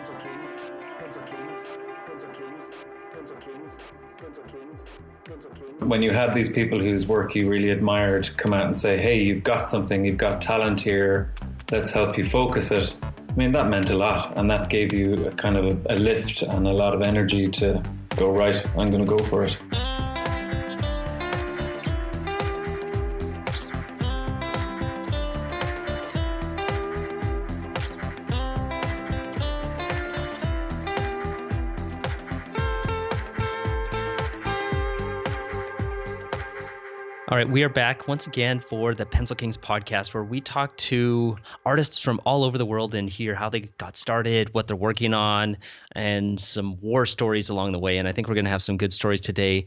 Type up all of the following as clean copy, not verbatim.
Pencil Kings, Pencil Kings, Pencil Kings, Pencil Kings, Pencil Kings, Pencil Kings. When you had these people whose work you really admired come out and say, hey, you've got something, you've got talent here, let's help you focus it. I mean, that meant a lot, and that gave you a kind of a lift and a lot of energy to go, right, I'm going to go for it. All right, we are back once again for the Pencil Kings podcast, where we talk to artists from all over the world and hear how they got started, what they're working on, and some war stories along the way. And I think we're going to have some good stories today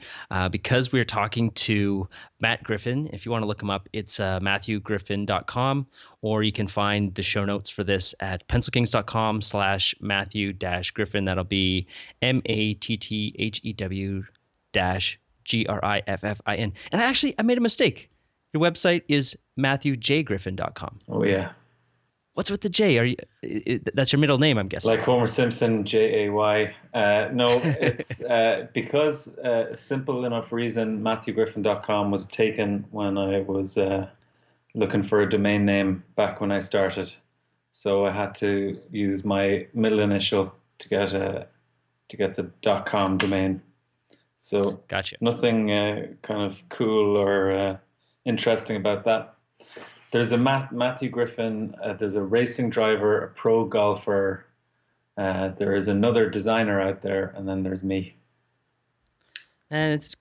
because we're talking to Matt Griffin. If you want to look him up, it's MatthewGriffin.com, or you can find the show notes for this at pencilkings.com/Matthew-Griffin. That'll be MATTHEW Griffin. And I made a mistake. Your website is MatthewJGriffin.com. Oh, yeah. What's with the J? That's your middle name, I'm guessing. Like Homer Simpson, Jay. No, it's because simple enough reason MatthewGriffin.com was taken when I was looking for a domain name back when I started. So I had to use my middle initial to get the .com domain. So gotcha. Nothing kind of cool or interesting about that. There's a Matthew Griffin, there's a racing driver, a pro golfer, there is another designer out there, and then there's me. And it's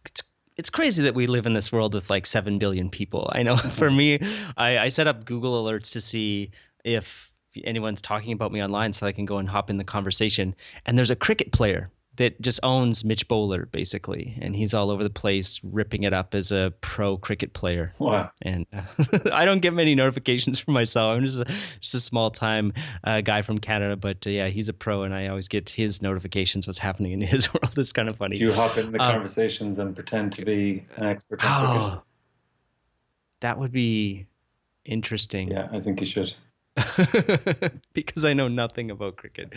crazy that we live in this world with like 7 billion people. I know for me, I set up Google alerts to see if anyone's talking about me online so I can go and hop in the conversation. And there's a cricket player that just owns Mitch Bowler, basically. And he's all over the place ripping it up as a pro cricket player. Wow. And I don't get many notifications for myself. I'm just a small-time guy from Canada. But yeah, he's a pro, and I always get his notifications, what's happening in his world. It's kind of funny. Do you hop in the conversations and pretend to be an expert on cricket? That would be interesting. Yeah, I think you should. Because I know nothing about cricket.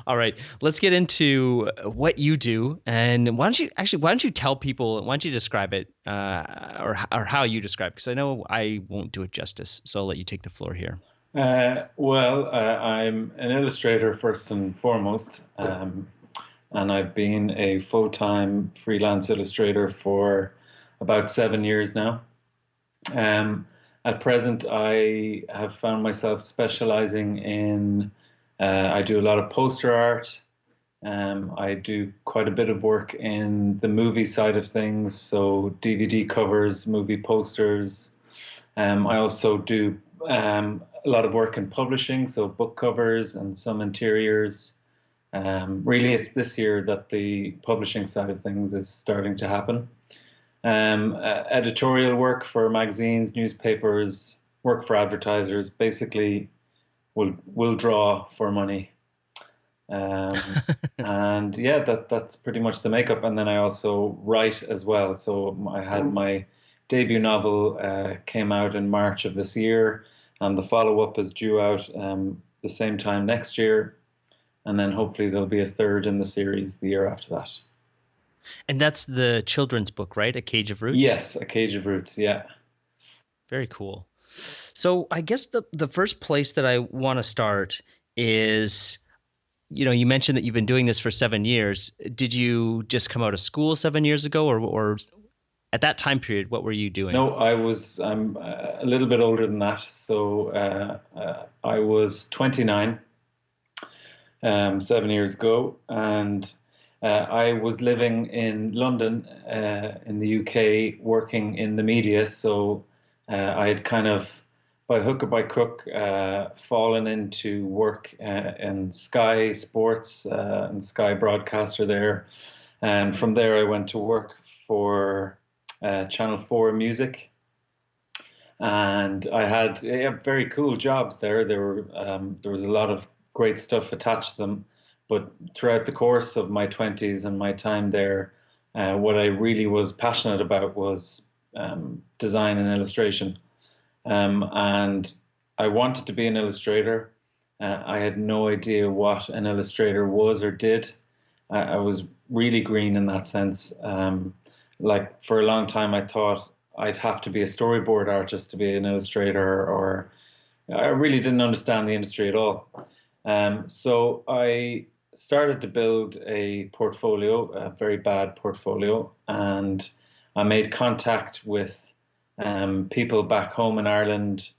All right, let's get into what you do. And why don't you tell people, why don't you describe it or how you describe it? Because I know I won't do it justice. So I'll let you take the floor here. I'm an illustrator first and foremost. And I've been a full-time freelance illustrator for about 7 years now. At present, I have found myself specializing in, I do a lot of poster art. I do quite a bit of work in the movie side of things, so DVD covers, movie posters. I also do a lot of work in publishing, so book covers and some interiors. Really, it's this year that the publishing side of things is starting to happen. Editorial work for magazines, newspapers, work for advertisers, basically will draw for money. And yeah, that's pretty much the makeup. And then I also write as well. So I had my debut novel came out in March of this year, and the follow-up is due out the same time next year. And then hopefully there'll be a third in the series the year after that. And that's the children's book, right? A Cage of Roots? Yes, A Cage of Roots, yeah. Very cool. So I guess the first place that I want to start is, you mentioned that you've been doing this for 7 years. Did you just come out of school 7 years ago, or at that time period, what were you doing? No, I'm a little bit older than that. So I was 29 7 years ago, and I was living in London, in the UK, working in the media. So I had kind of, by hook or by crook, fallen into work in Sky Sports and Sky Broadcaster there. And from there, I went to work for Channel 4 Music. And I had very cool jobs there. There was a lot of great stuff attached to them. But throughout the course of my 20s and my time there, what I really was passionate about was design and illustration. And I wanted to be an illustrator. I had no idea what an illustrator was or did. I was really green in that sense. Like for a long time, I thought I'd have to be a storyboard artist to be an illustrator, or I really didn't understand the industry at all. So I started to build a portfolio, a very bad portfolio, and I made contact with people back home in Ireland,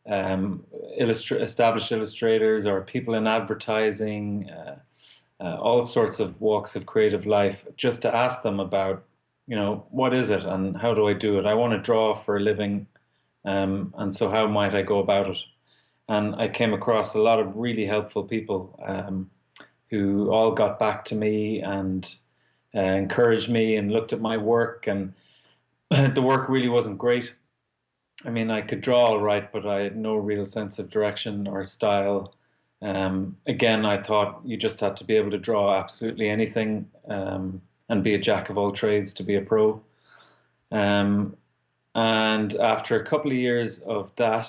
established illustrators or people in advertising, all sorts of walks of creative life, just to ask them about, what is it and how do I do it? I want to draw for a living, and so how might I go about it? And I came across a lot of really helpful people who all got back to me and encouraged me and looked at my work. And the work really wasn't great. I mean, I could draw all right, but I had no real sense of direction or style. Again, I thought you just had to be able to draw absolutely anything, and be a jack of all trades to be a pro. Um, and after a couple of years of that,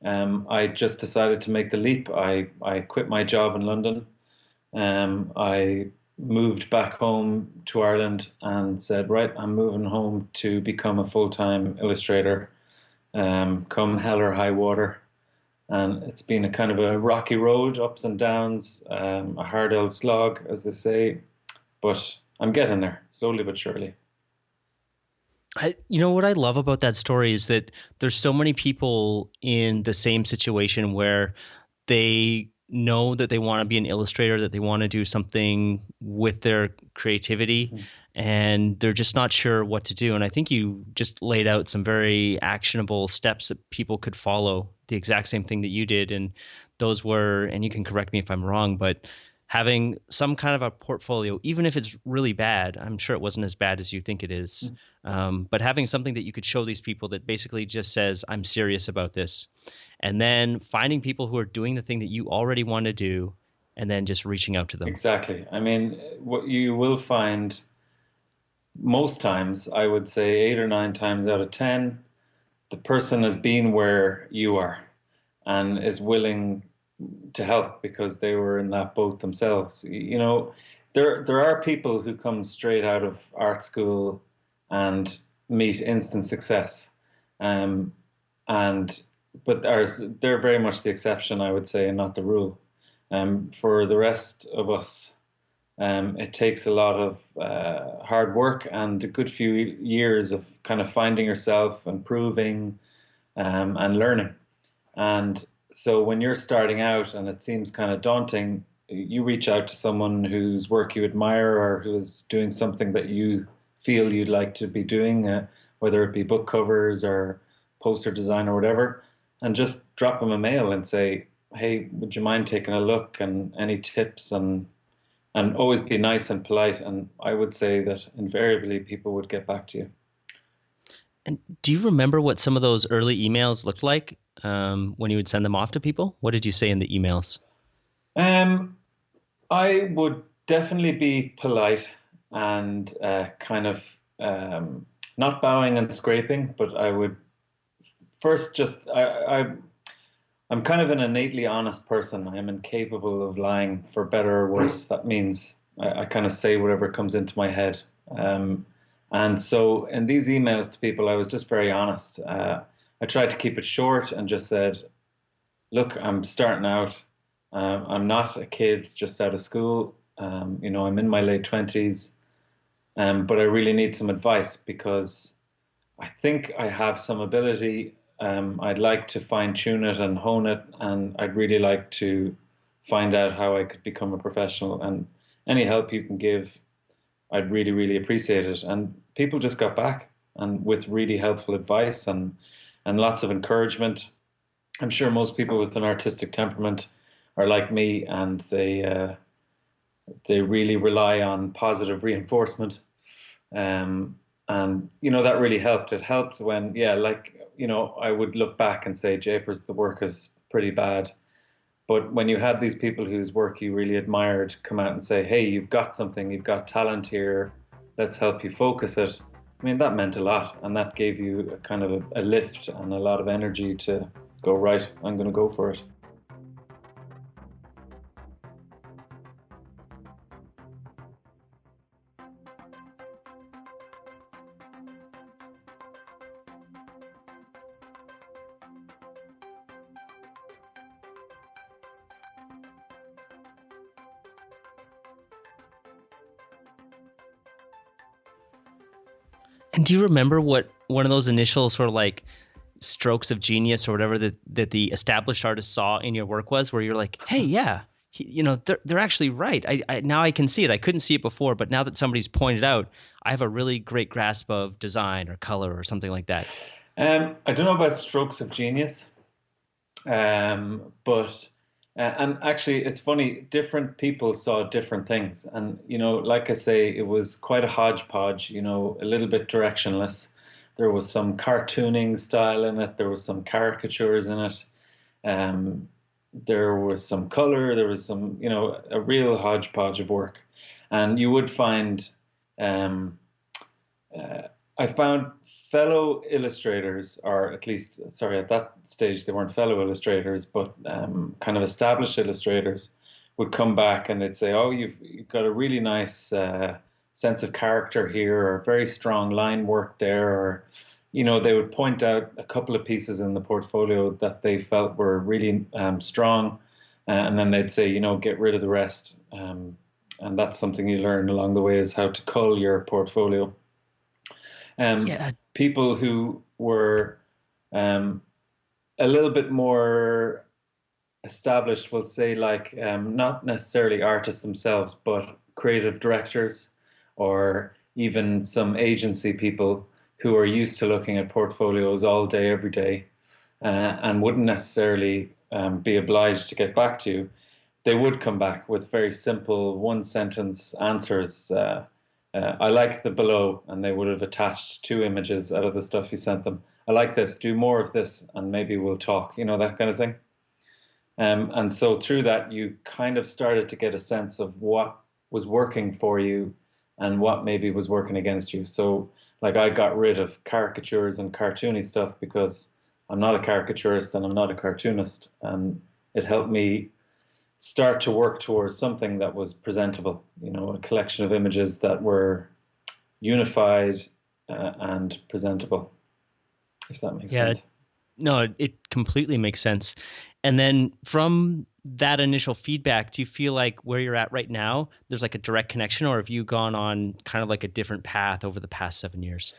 I just decided to make the leap. I quit my job in London. I moved back home to Ireland and said, right, I'm moving home to become a full-time illustrator, come hell or high water. And it's been a kind of a rocky road, ups and downs, a hard old slog, as they say, but I'm getting there, slowly but surely. You know what I love about that story is that there's so many people in the same situation where they know that they want to be an illustrator, that they want to do something with their creativity, and they're just not sure what to do. And I think you just laid out some very actionable steps that people could follow, the exact same thing that you did. And those were, and you can correct me if I'm wrong, but having some kind of a portfolio, even if it's really bad, I'm sure it wasn't as bad as you think it is. But having something that you could show these people that basically just says, I'm serious about this. And then finding people who are doing the thing that you already want to do, and then just reaching out to them. Exactly. I mean, what you will find most times, I would say 8 or 9 times out of 10, the person has been where you are and is willing to help because they were in that boat themselves. There are people who come straight out of art school and meet instant success, um, and but they're very much the exception, I would say, and not the rule. For the rest of us, it takes a lot of hard work and a good few years of kind of finding yourself and proving, and learning. And so when you're starting out and it seems kind of daunting, you reach out to someone whose work you admire or who is doing something that you feel you'd like to be doing, whether it be book covers or poster design or whatever, and just drop them a mail and say, hey, would you mind taking a look, and any tips, and always be nice and polite. And I would say that invariably people would get back to you. And do you remember what some of those early emails looked like, when you would send them off to people? What did you say in the emails? I would definitely be polite and kind of, not bowing and scraping, but I would first just I'm kind of an innately honest person. I am incapable of lying, for better or worse. That means I kind of say whatever comes into my head. And so in these emails to people, I was just very honest. I tried to keep it short and just said, look, I'm starting out. I'm not a kid just out of school. I'm in my late 20s, but I really need some advice because I think I have some ability. I'd like to fine tune it and hone it, and I'd really like to find out how I could become a professional. And any help you can give, I'd really, really appreciate it. And people just got back and with really helpful advice and lots of encouragement. I'm sure most people with an artistic temperament are like me, and they really rely on positive reinforcement. And that really helped. It helped when, yeah, like, I would look back and say, Japers, the work is pretty bad. But when you had these people whose work you really admired come out and say, hey, you've got something, you've got talent here, let's help you focus it. I mean, that meant a lot, and that gave you a kind of a lift and a lot of energy to go, right, I'm going to go for it. And do you remember what one of those initial sort of like strokes of genius or whatever that the established artist saw in your work was, where you're like, hey, yeah, they're actually right. Now I can see it. I couldn't see it before, but now that somebody's pointed out, I have a really great grasp of design or color or something like that. I don't know about strokes of genius, but and actually, it's funny. Different people saw different things, and like I say, it was quite a hodgepodge. A little bit directionless. There was some cartooning style in it. There was some caricatures in it. Um, there was some color. There was some, a real hodgepodge of work, and you would find. Um, I found fellow illustrators, or at least, sorry, at that stage they weren't fellow illustrators, but kind of established illustrators would come back and they'd say, "Oh, you've got a really nice sense of character here, or very strong line work there," or they would point out a couple of pieces in the portfolio that they felt were really strong, and then they'd say, get rid of the rest. And that's something you learn along the way, is how to cull your portfolio. Yeah. People who were a little bit more established will say, like, not necessarily artists themselves, but creative directors or even some agency people who are used to looking at portfolios all day, every day, and wouldn't necessarily be obliged to get back to you. They would come back with very simple one-sentence answers. I like the below, and they would have attached 2 images out of the stuff you sent them. I like this, do more of this, and maybe we'll talk, that kind of thing. And so through that, you kind of started to get a sense of what was working for you and what maybe was working against you. So, like, I got rid of caricatures and cartoony stuff because I'm not a caricaturist and I'm not a cartoonist. And it helped me start to work towards something that was presentable, a collection of images that were unified and presentable, if that makes sense. No, it completely makes sense. And then from that initial feedback, do you feel like where you're at right now, there's like a direct connection, or have you gone on kind of like a different path over the past 7 years?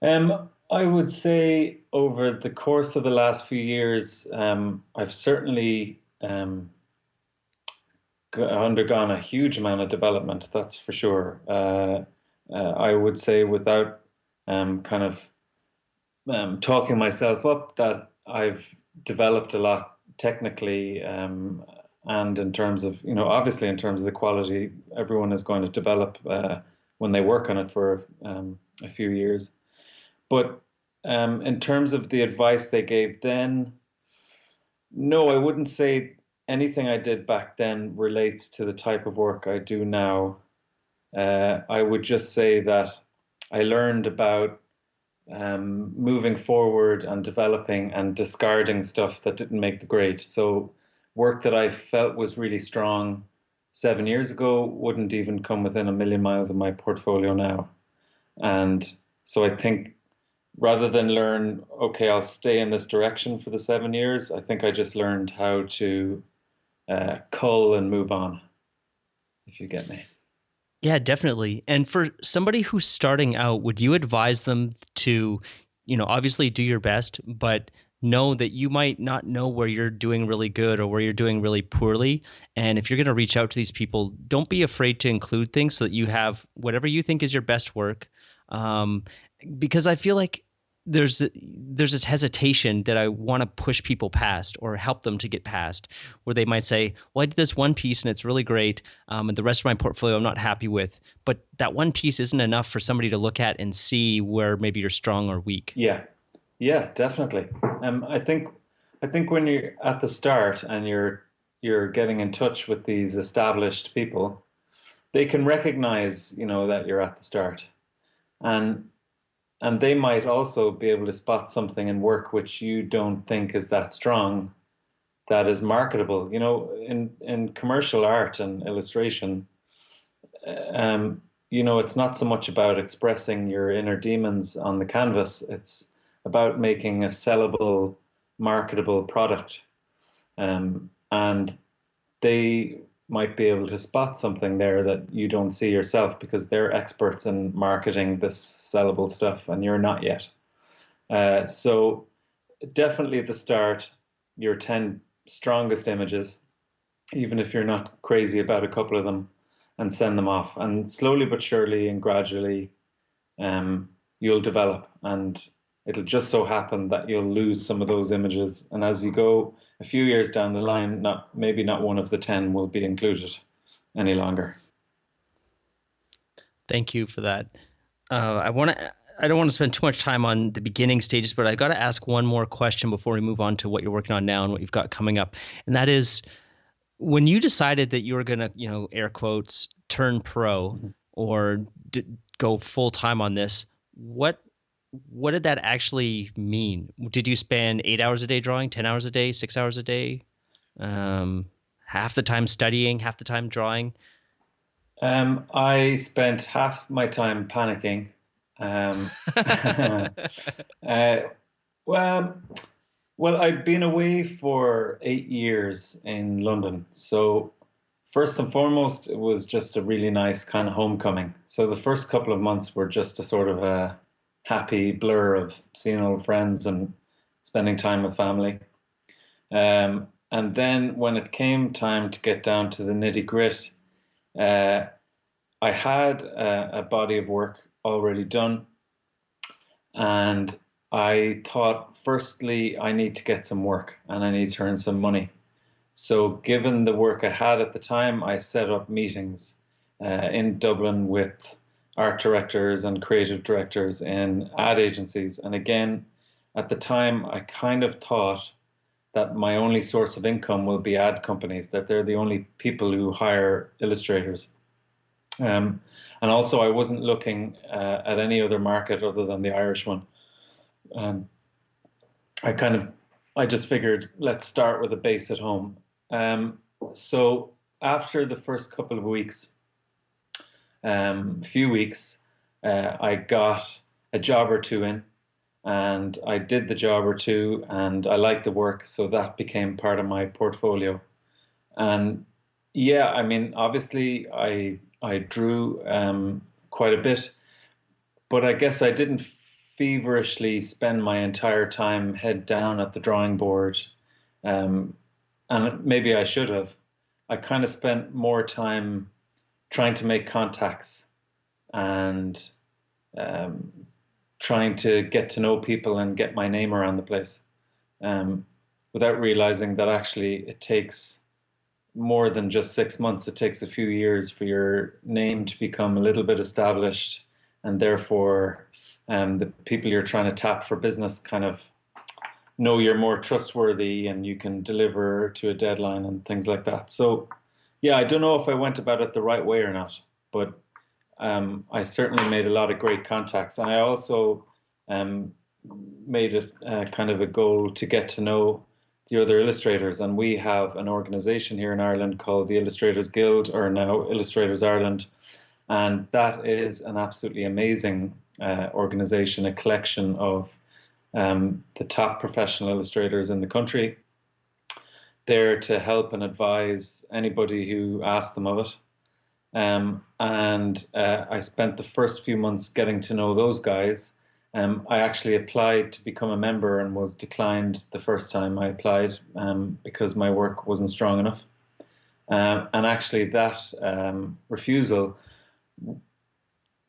I would say over the course of the last few years, I've certainly undergone a huge amount of development, that's for sure. I would say, without kind of talking myself up, that I've developed a lot technically, and in terms of, obviously in terms of the quality, everyone is going to develop when they work on it for a few years. But in terms of the advice they gave then, no, I wouldn't say anything I did back then relates to the type of work I do now. I would just say that I learned about moving forward and developing and discarding stuff that didn't make the grade. So work that I felt was really strong 7 years ago wouldn't even come within a million miles of my portfolio now. And so I think, rather than learn, okay, I'll stay in this direction for the 7 years, I think I just learned how to cull and move on, if you get me. Yeah, definitely. And for somebody who's starting out, would you advise them to, obviously do your best, but know that you might not know where you're doing really good or where you're doing really poorly? And if you're going to reach out to these people, don't be afraid to include things so that you have whatever you think is your best work. Because I feel like there's this hesitation that I want to push people past or help them to get past, where they might say, well, I did this one piece and it's really great, and the rest of my portfolio I'm not happy with. But that one piece isn't enough for somebody to look at and see where maybe you're strong or weak. Yeah, definitely. I think when you're at the start and you're getting in touch with these established people, they can recognize, that you're at the start. And they might also be able to spot something in work which you don't think is that strong, that is marketable. In commercial art and illustration, it's not so much about expressing your inner demons on the canvas. It's about making a sellable, marketable product. And they might be able to spot something there that you don't see yourself because they're experts in marketing this sellable stuff and you're not yet. So definitely at the start, your 10 strongest images, even if you're not crazy about a couple of them, and send them off. And slowly but surely and gradually, you'll develop. And it'll just so happen that you'll lose some of those images. And as you go a few years down the line, maybe not one of the 10 will be included any longer. Thank you for that. I don't want to spend too much time on the beginning stages, but I got to ask one more question before we move on to what you're working on now and what you've got coming up. And that is, when you decided that you were going to, air quotes, turn pro or go full time on this, what did that actually mean? Did you spend 8 hours a day drawing, 10 hours a day, 6 hours a day, half the time studying, half the time drawing? I spent half my time panicking. uh, well, I'd been away for 8 years in London. So first and foremost, it was just a really nice kind of homecoming. So the first couple of months were just a sort of a happy blur of seeing old friends and spending time with family. And then when it came time to get down to the nitty grit, I had a body of work already done, and I thought, firstly, I need to get some work and I need to earn some money. So, given the work I had at the time, I set up meetings in Dublin with art directors and creative directors in ad agencies. And again, at the time, I kind of thought that my only source of income will be ad companies, that they're the only people who hire illustrators. And also, I wasn't looking at any other market other than the Irish one. Um, I just figured, let's start with a base at home. So after the first couple of weeks, few weeks, I got a job or two in, and I did the job or two, and I liked the work, so that became part of my portfolio. And yeah, I mean, obviously, I drew quite a bit, but I guess I didn't feverishly spend my entire time head down at the drawing board, and maybe I should have. I kind of spent more time trying to make contacts and um, trying to get to know people and get my name around the place, without realizing that actually it takes more than just 6 months. It takes a few years for your name to become a little bit established, and therefore the people you're trying to tap for business kind of know you're more trustworthy and you can deliver to a deadline and things like that. So, yeah, I don't know if I went about it the right way or not, but I certainly made a lot of great contacts. And I also made it kind of a goal to get to know the other illustrators. And we have an organization here in Ireland called the Illustrators Guild, or now Illustrators Ireland. And that is an absolutely amazing organization, a collection of the top professional illustrators in the country, there to help and advise anybody who asks them of it. And I spent the first few months getting to know those guys. I actually applied to become a member and was declined the first time I applied because my work wasn't strong enough. And actually, that refusal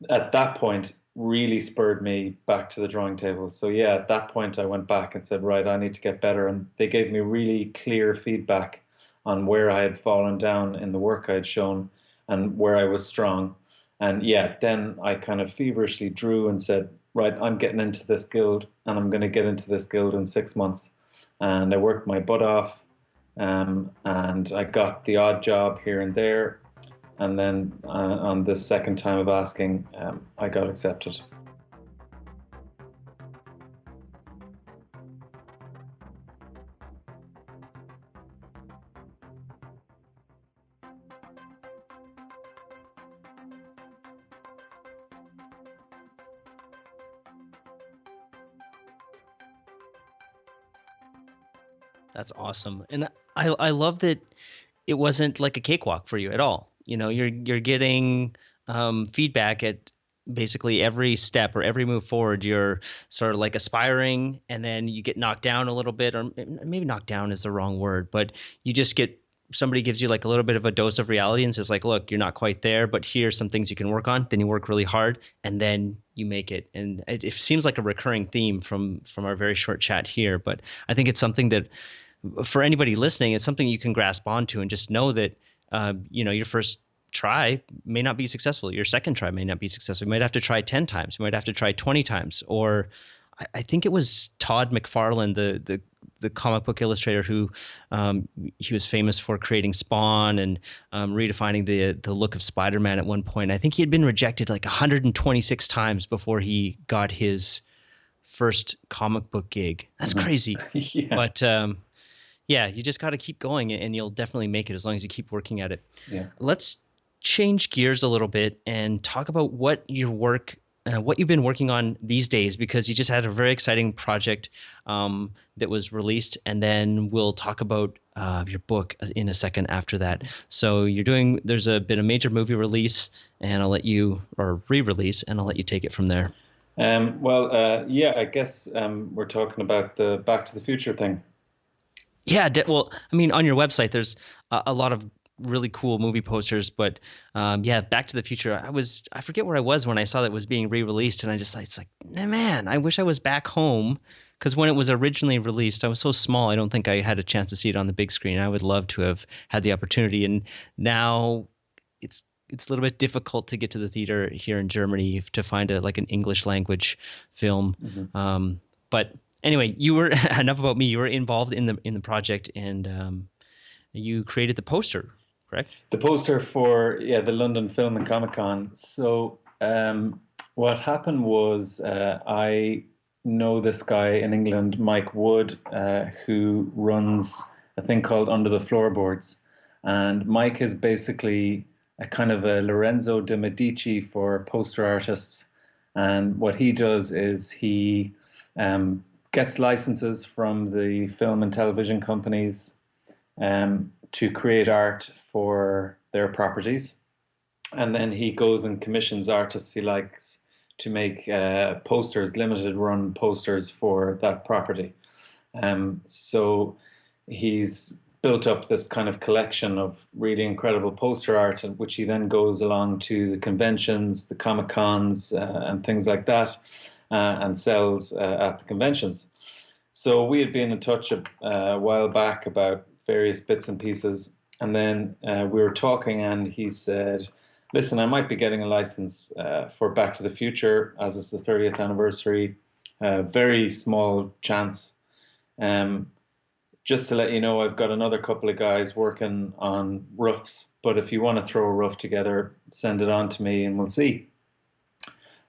at that point really spurred me back to the drawing table. So yeah, at that point I went back and said, right, I need to get better. And they gave me really clear feedback on where I had fallen down in the work I had shown and where I was strong. And yeah, then I kind of feverishly drew and said, right, I'm getting into this guild, and I'm going to get into this guild in 6 months. And I worked my butt off, and I got the odd job here and there. And then on the second time of asking, I got accepted. That's awesome. And I love that it wasn't like a cakewalk for you at all. You're getting feedback at basically every step or every move forward. You're sort of like aspiring, and then you get knocked down a little bit, or maybe knocked down is the wrong word, but you just get somebody gives you like a little bit of a dose of reality and says like, look, you're not quite there, but here's some things you can work on. Then you work really hard, and then you make it. And it seems like a recurring theme from our very short chat here, but I think it's something that for anybody listening, it's something you can grasp onto and just know that, your first try may not be successful. Your second try may not be successful. You might have to try 10 times. You might have to try 20 times. Or I think it was Todd McFarlane, the comic book illustrator who he was famous for creating Spawn and redefining the look of Spider-Man at one point. I think he had been rejected like 126 times before he got his first comic book gig. That's crazy. Yeah. But yeah, you just got to keep going, and you'll definitely make it as long as you keep working at it. Yeah. Let's change gears a little bit and talk about what what you've been working on these days, because you just had a very exciting project that was released, and then we'll talk about your book in a second after that. So there's been a major movie release, and or re-release, and I'll let you take it from there. Yeah, I guess we're talking about the Back to the Future thing. Yeah, well, I mean, on your website, there's a lot of really cool movie posters, but yeah, Back to the Future. I forget where I was when I saw that it was being re-released, and it's like, man, I wish I was back home, because when it was originally released, I was so small, I don't think I had a chance to see it on the big screen. I would love to have had the opportunity, and now it's a little bit difficult to get to the theater here in Germany to find an English language film. Mm-hmm. But anyway, enough about me. You were involved in the project, and you created the poster, correct? The poster for the London Film and Comic Con. So what happened was I know this guy in England, Mike Wood, who runs a thing called Under the Floorboards, and Mike is basically a kind of a Lorenzo de Medici for poster artists. And what he does is he gets licenses from the film and television companies to create art for their properties. And then he goes and commissions artists he likes to make posters, limited run posters for that property. So he's built up this kind of collection of really incredible poster art, which he then goes along to the conventions, the Comic Cons, and things like that, and sells at the conventions. So we had been in touch a while back about various bits and pieces, and then we were talking, and he said, listen, I might be getting a license for Back to the Future, as it's the 30th anniversary. Very small chance. Just to let you know, I've got another couple of guys working on roughs, but if you want to throw a rough together, send it on to me and we'll see.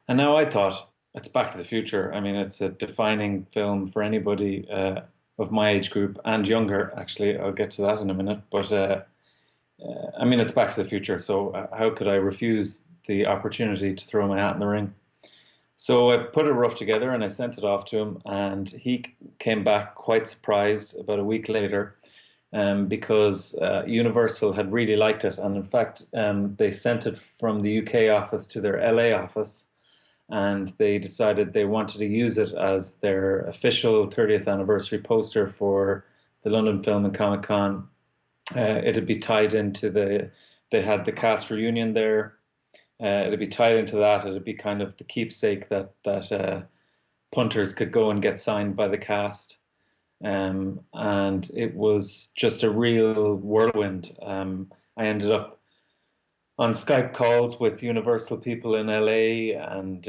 And now I thought, it's Back to the Future. I mean, it's a defining film for anybody of my age group and younger, actually. I'll get to that in a minute. But I mean, it's Back to the Future, so how could I refuse the opportunity to throw my hat in the ring? So I put a rough together and I sent it off to him, and he came back quite surprised about a week later because Universal had really liked it. And in fact, they sent it from the UK office to their LA office, and they decided they wanted to use it as their official 30th anniversary poster for the London Film and Comic Con. It'd be tied into they had the cast reunion there. It'd be tied into that. It'd be kind of the keepsake that punters could go and get signed by the cast. And it was just a real whirlwind. I ended up on Skype calls with Universal people in LA and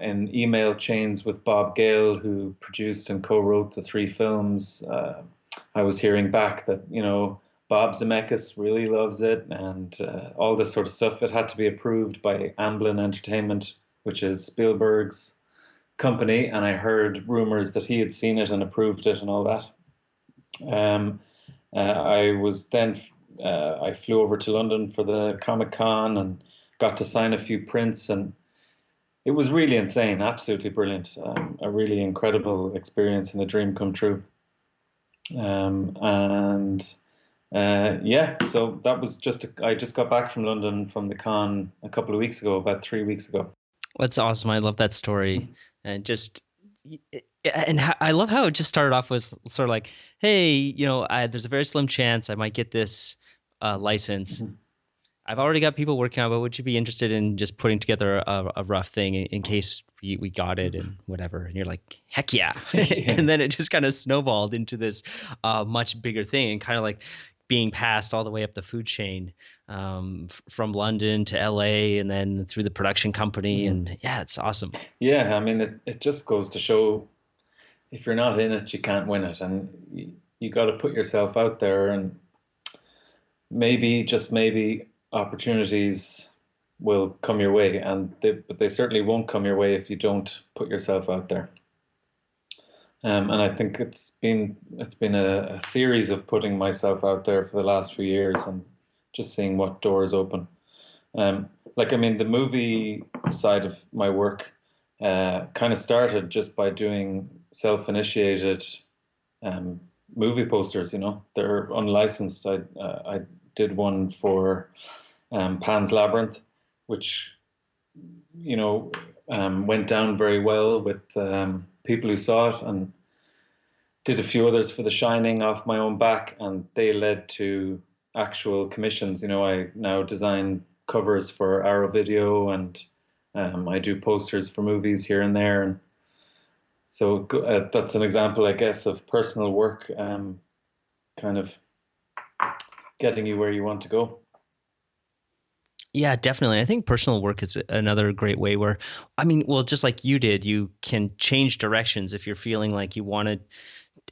in email chains with Bob Gale, who produced and co-wrote the 3 films. I was hearing back that, Bob Zemeckis really loves it, and all this sort of stuff. It had to be approved by Amblin Entertainment, which is Spielberg's company, and I heard rumors that he had seen it and approved it and all that. I flew over to London for the Comic-Con and got to sign a few prints, and it was really insane, absolutely brilliant, a really incredible experience and a dream come true. And Yeah, so that was I just got back from London from the con a couple of weeks ago, about 3 weeks ago. That's awesome. I love that story. And just I love how it just started off with sort of like, hey, there's a very slim chance I might get this license. Mhm. I've already got people working on it, but would you be interested in just putting together a rough thing in case we got it and whatever? And you're like, heck yeah. Yeah, And then it just kind of snowballed into this much bigger thing and kind of like being passed all the way up the food chain from London to LA and then through the production company. Mhm. And yeah, it's awesome. Yeah. I mean, it just goes to show if you're not in it, you can't win it, and you got to put yourself out there, and maybe just maybe opportunities will come your way, but they certainly won't come your way if you don't put yourself out there. And I think it's been a series of putting myself out there for the last few years and just seeing what doors open. Like I mean, the movie side of my work kind of started just by doing self-initiated um, movie posters. They're unlicensed. I did one for Pan's Labyrinth, which you know went down very well with people who saw it, and did a few others for The Shining off my own back, and they led to actual commissions. I now design covers for Arrow Video, and I do posters for movies here and there, and so that's an example, I guess, of personal work, kind of getting you where you want to go. Yeah, definitely. I think personal work is another great way where, I mean, well, just like you did, you can change directions if you're feeling like you want to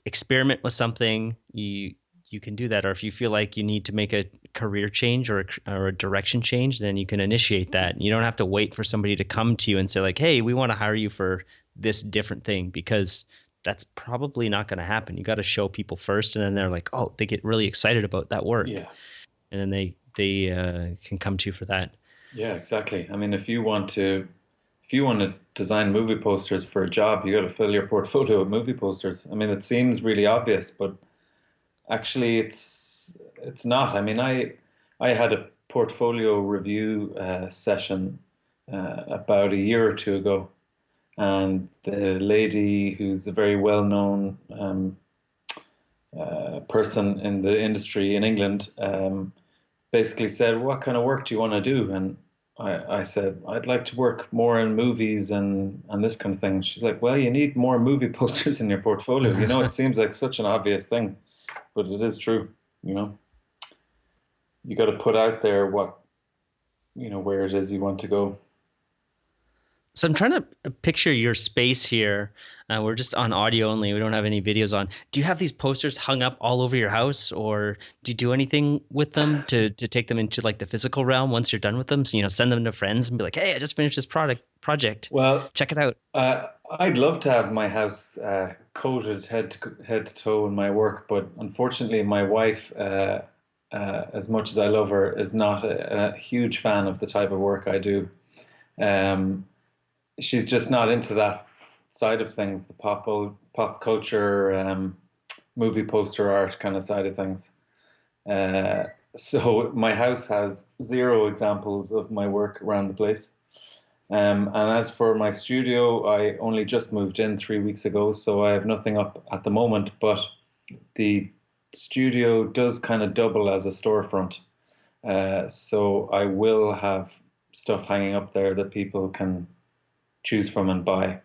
experiment with something. You can do that, or if you feel like you need to make a career change or a direction change, then you can initiate that. You don't have to wait for somebody to come to you and say like, "Hey, we want to hire you for this different thing," because that's probably not going to happen. You got to show people first, and then they're like, "Oh, they get really excited about that work," Yeah, and then they can come to you for that. yeah, exactly. I mean, if you want to design movie posters for a job, you got to fill your portfolio with movie posters. I mean, it seems really obvious, but actually, it's not. I mean, I had a portfolio review session about a year or two ago, and the lady, who's a very well-known person in the industry in England, basically said, "What kind of work do you want to do?" And I said, "I'd like to work more in movies and this kind of thing." She's like, "Well, you need more movie posters in your portfolio." It seems like such an obvious thing, but it is true. You know, you got to put out there where it is you want to go. So I'm trying to picture your space here. We're just on audio only. We don't have any videos on. Do you have these posters hung up all over your house, or do you do anything with them to take them into like the physical realm once you're done with them? So, send them to friends and be like, "Hey, I just finished this project. Well, Check it out." I'd love to have my house coated head to toe in my work, but unfortunately, my wife, as much as I love her, is not a huge fan of the type of work I do. Um, she's just not into that side of things, the pop culture, movie poster art kind of side of things. Uh, so my house has zero examples of my work around the place. And as for my studio, I only just moved in 3 weeks ago, so I have nothing up at the moment. But the studio does kind of double as a storefront. So I will have stuff hanging up there that people can choose from and buy.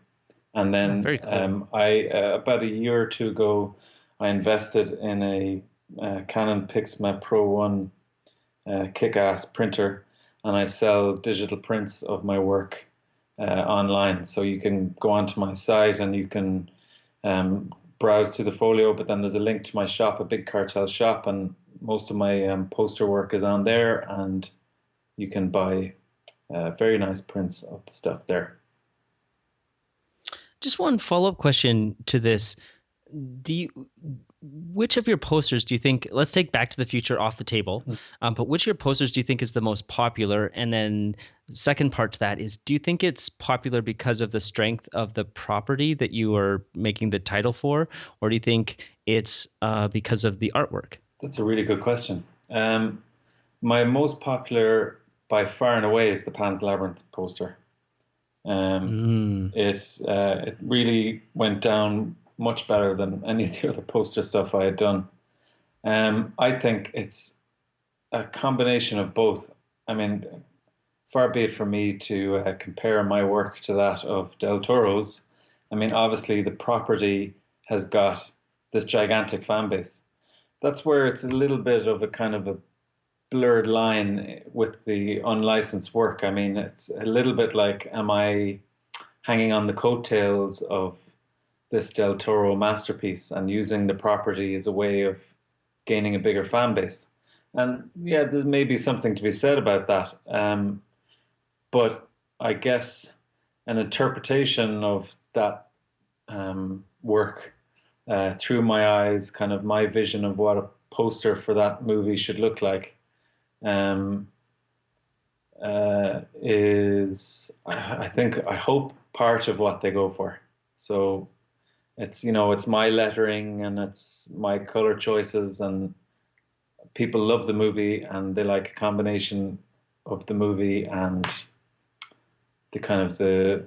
And Oh, then very cool. about a year or two ago, I invested in a Canon Pixma Pro One kick-ass printer, and I sell digital prints of my work online. So you can go onto my site and you can browse through the folio, but then there's a link to my shop, a big cartel shop, and most of my poster work is on there, and you can buy very nice prints of the stuff there. Just one follow-up question to this. Do you, which of your posters do you think, let's take Back to the Future off the table, but which of your posters do you think is the most popular? And then second part to that is, do you think it's popular because of the strength of the property that you are making the title for, or do you think it's because of the artwork? That's a really good question. My most popular by far and away is the Pan's Labyrinth poster. Um, Mm. it really went down much better than any of the other poster stuff I had done. I think it's a combination of both. I mean, far be it from me to compare my work to that of Del Toro's. I mean, obviously the property has got this gigantic fan base. That's where it's a little bit of a kind of a blurred line with the unlicensed work. I mean, it's a little bit like, am I hanging on the coattails of this Del Toro masterpiece and using the property as a way of gaining a bigger fan base? And yeah, there's maybe something to be said about that. But I guess an interpretation of that work through my eyes, kind of my vision of what a poster for that movie should look like, um, is, I think, I hope, part of what they go for. So it's my lettering and it's my color choices, and people love the movie and they like a combination of the movie and the kind of the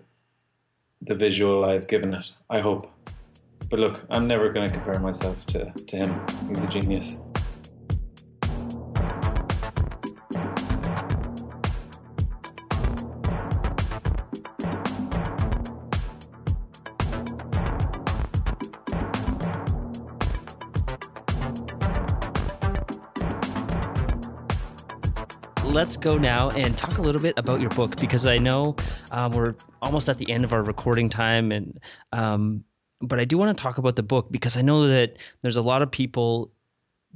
visual I've given it, I hope. But look, I'm never going to compare myself to him. He's a genius. Let's go now and talk a little bit about your book, because I know we're almost at the end of our recording time, and but I do want to talk about the book because I know that there's a lot of people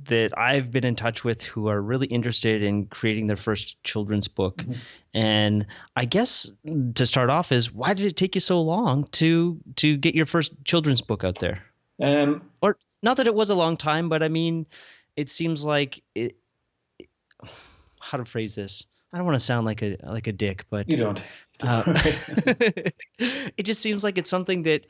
that I've been in touch with who are really interested in creating their first children's book. Mm-hmm. And I guess to start off is, why did it take you so long to get your first children's book out there? Or not that it was a long time, but I mean, it seems like it. How to phrase this? I don't want to sound like a dick, but you don't. It just seems like it's something that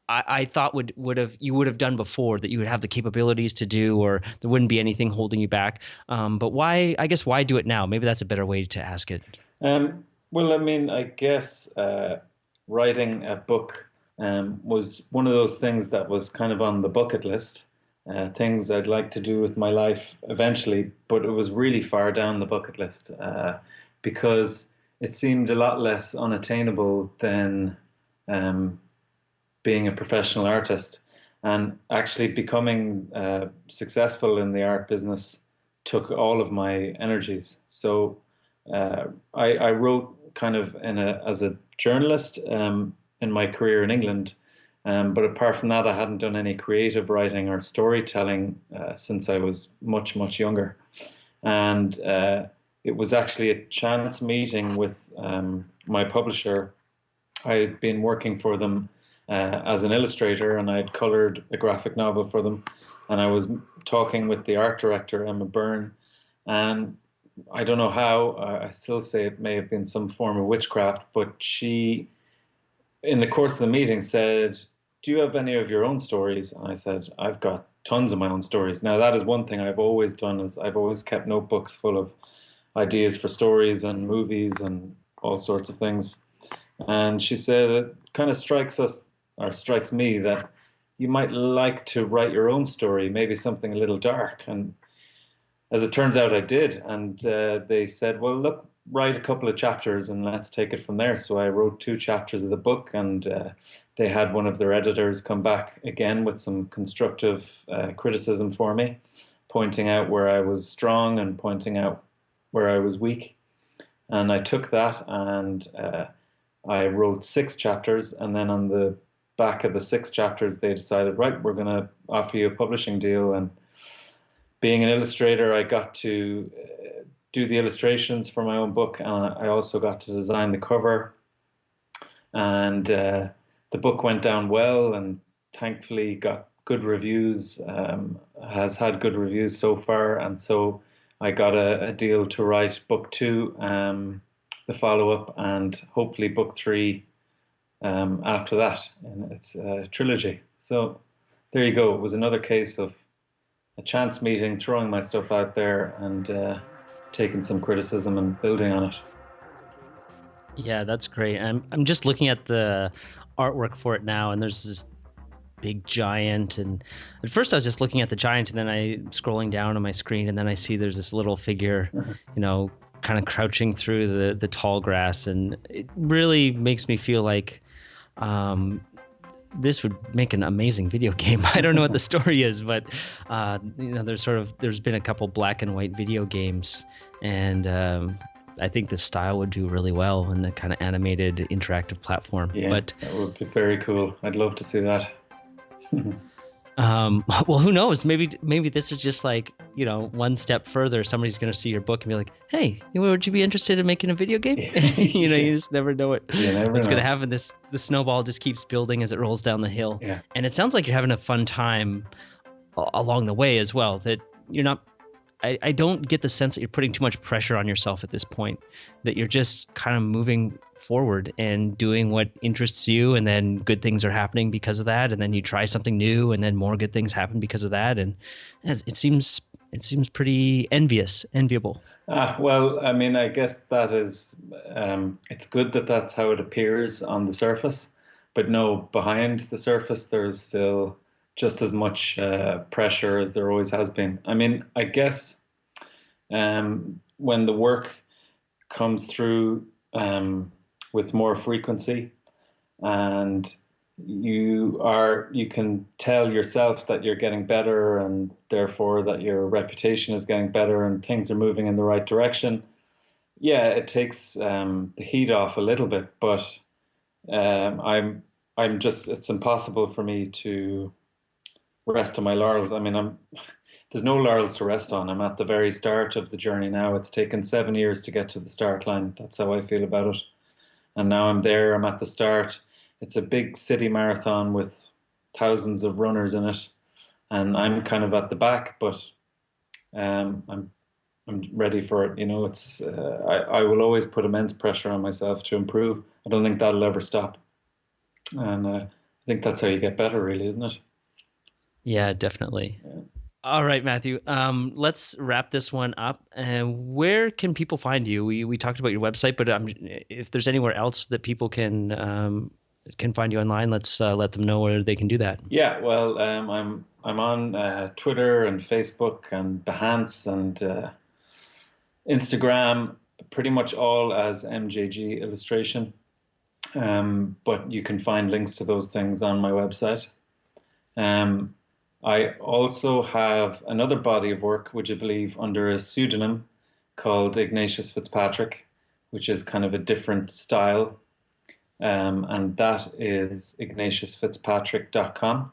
I thought you would have done before, that you would have the capabilities to do, or there wouldn't be anything holding you back. But why? I guess why do it now? Maybe that's a better way to ask it. Well, I mean, I guess writing a book was one of those things that was kind of on the bucket list. Things I'd like to do with my life eventually, but it was really far down the bucket list because it seemed a lot less unattainable than being a professional artist. And actually becoming successful in the art business took all of my energies. So I wrote kind of as a journalist in my career in England. But apart from that, I hadn't done any creative writing or storytelling since I was much, much younger. And it was actually a chance meeting with my publisher. I had been working for them as an illustrator, and I had colored a graphic novel for them. And I was talking with the art director, Emma Byrne. And I don't know how, I still say it may have been some form of witchcraft, but she, in the course of the meeting, said, "Do you have any of your own stories?" And I said, "I've got tons of my own stories." Now, that is one thing I've always done, is I've always kept notebooks full of ideas for stories and movies and all sorts of things. And she said, it kind of strikes me that you might like to write your own story, maybe something a little dark. And as it turns out, I did. And they said, "Well, look, write a couple of chapters and let's take it from there." So I wrote 2 chapters of the book, and they had one of their editors come back again with some constructive criticism for me, pointing out where I was strong and pointing out where I was weak. And I took that and I wrote 6 chapters, and then on the back of the 6 chapters, they decided, right, we're going to offer you a publishing deal. And being an illustrator, I got to do the illustrations for my own book, and I also got to design the cover. And the book went down well, and thankfully got good reviews, has had good reviews so far. And so I got a deal to write book 2, the follow-up, and hopefully book 3 after that. And it's a trilogy. So there you go. It was another case of a chance meeting, throwing my stuff out there, and taking some criticism and building on it. Yeah, that's great. I'm just looking at the artwork for it now, and there's this big giant. And at first, I was just looking at the giant, and then I scrolling down on my screen, and then I see there's this little figure, kind of crouching through the tall grass, and it really makes me feel like this would make an amazing video game. I don't know what the story is, but there's been a couple black and white video games, and I think the style would do really well in the kind of animated interactive platform. Yeah, but that would be very cool. I'd love to see that. Well, who knows? Maybe this is just like, one step further. Somebody's going to see your book and be like, "Hey, would you be interested in making a video game?" You just never know what's going to happen. The snowball just keeps building as it rolls down the hill. Yeah. And it sounds like you're having a fun time along the way as well. That you're not. I don't get the sense that you're putting too much pressure on yourself at this point, that you're just kind of moving forward and doing what interests you, and then good things are happening because of that, and then you try something new, and then more good things happen because of that, and it seems pretty enviable. Well, I mean, I guess that is, it's good that that's how it appears on the surface, but no, behind the surface, there's still just as much pressure as there always has been. I mean, I guess when the work comes through with more frequency, and you can tell yourself that you're getting better, and therefore that your reputation is getting better and things are moving in the right direction. Yeah, it takes the heat off a little bit, but I'm just, it's impossible for me to rest on my laurels. I mean, there's no laurels to rest on. I'm at the very start of the journey now. It's taken 7 years to get to the start line. That's how I feel about it. And now I'm there. I'm at the start. It's a big city marathon with thousands of runners in it, and I'm kind of at the back. But I'm ready for it. It's I will always put immense pressure on myself to improve. I don't think that'll ever stop. And I think that's how you get better, really, isn't it? Yeah, definitely. Yeah. All right, Matthew. Let's wrap this one up. Where can people find you? We talked about your website, but if there's anywhere else that people can find you online, let's let them know where they can do that. Yeah, well, I'm on Twitter and Facebook and Behance and Instagram, pretty much all as MJG Illustration. But you can find links to those things on my website. I also have another body of work, which I believe under a pseudonym called Ignatius Fitzpatrick, which is kind of a different style. And that is ignatiusfitzpatrick.com.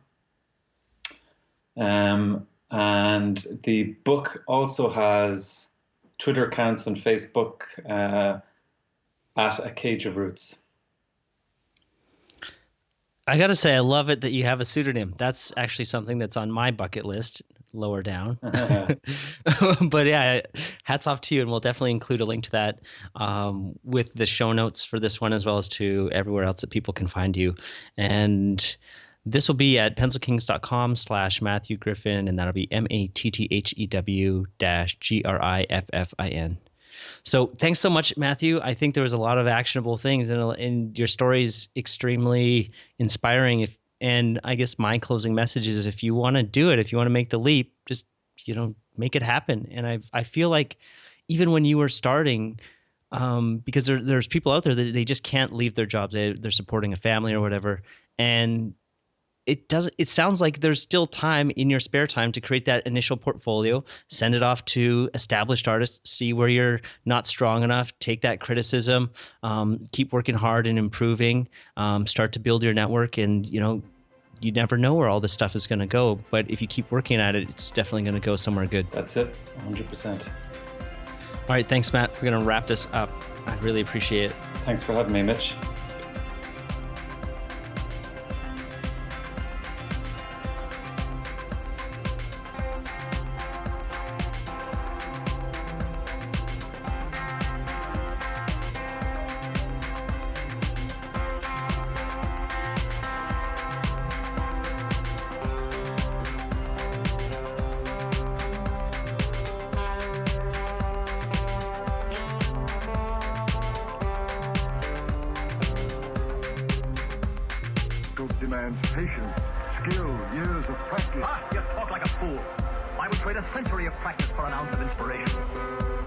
And the book also has Twitter accounts and Facebook at A Cage of Roots. I got to say, I love it that you have a pseudonym. That's actually something that's on my bucket list lower down. But yeah, hats off to you. And we'll definitely include a link to that with the show notes for this one, as well as to everywhere else that people can find you. And this will be at pencilkings.com/Matthew Griffin, and that'll be MATTHEW-GRIFFIN. So thanks so much, Matthew. I think there was a lot of actionable things, and your story is extremely inspiring. And I guess my closing message is, if you want to do it, if you want to make the leap, just, make it happen. And I feel like even when you were starting, because there's people out there that they just can't leave their jobs. They're supporting a family or whatever. And it sounds like there's still time in your spare time to create that initial portfolio, send it off to established artists, see where you're not strong enough, take that criticism, keep working hard and improving, start to build your network. And, you never know where all this stuff is going to go. But if you keep working at it, it's definitely going to go somewhere good. That's it. 100%. All right. Thanks, Matt. We're going to wrap this up. I really appreciate it. Thanks for having me, Mitch. world demands patience, skill, years of practice. Ah, you talk like a fool. I would trade a century of practice for an ounce of inspiration.